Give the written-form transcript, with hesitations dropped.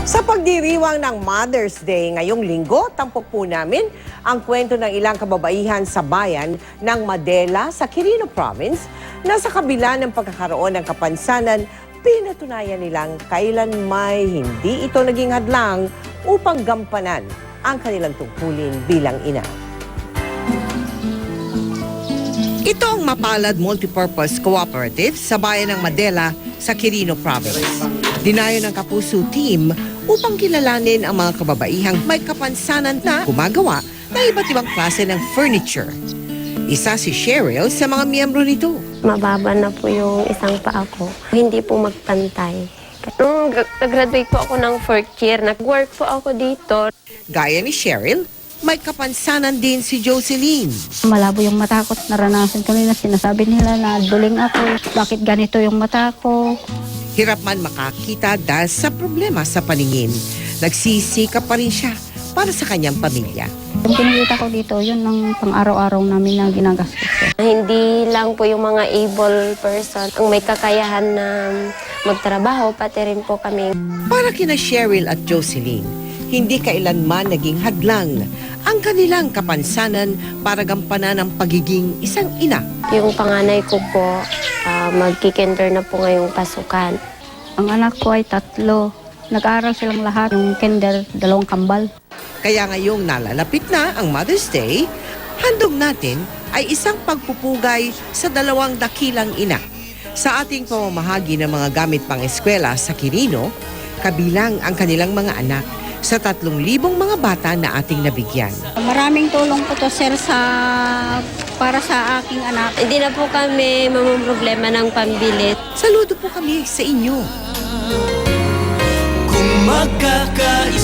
Sa pagdiriwang ng Mother's Day ngayong linggo, tampok po namin ang kwento ng ilang kababaihan sa bayan ng Madela sa Quirino Province na sa kabila ng pagkakaroon ng kapansanan, pinatunayan nilang kailanmay hindi ito naging hadlang upang gampanan ang kanilang tungkulin bilang ina. Ito ang Mapalad Multipurpose Cooperative sa bayan ng Madela sa Quirino Province. Dinayo ng Kapuso Team upang kilalanin ang mga kababaihang may kapansanan na gumagawa ng iba't ibang klase ng furniture. Isa si Cheryl sa mga miyembro nito. Mababa na po yung isang paa ko. Hindi po magpantay. Nung nag-graduate po ako ng 4th year, nag-work po ako dito. Gaya ni Cheryl, may kapansanan din si Jocelyn. Malabo yung mata ko. Naranasan ko na sinasabi nila na duling ako. Bakit ganito yung mata ko? Hirap man makakita dahil sa problema sa paningin. Nagsisikap pa rin siya para sa kanyang pamilya. Yung kinikita ko dito, yun ang pang-araw-araw namin na ginagastos ko. Hindi lang po yung mga able person ang may kakayahan na magtrabaho, pati rin po kami. Para kina Cheryl at Jocelyn, hindi kailanman naging hadlang ang kanilang kapansanan para gampanan ang pagiging isang ina. Yung panganay ko po, magkikinder na po ngayong pasukan. Ang anak ko ay 3. Nag-aaral silang lahat. Yung kinder, 2 kambal. Kaya ngayong nalalapit na ang Mother's Day, handog natin ay isang pagpupugay sa 2 dakilang ina. Sa ating pamamahagi ng mga gamit pang-eskwela sa Quirino, kabilang ang kanilang mga anak sa 3,000 mga bata na ating nabigyan. Maraming tulong po to, sir, para sa aking anak. Hindi na po kami mamumroblema ng pambili. Saludo po kami sa inyo. Kung magkakaisa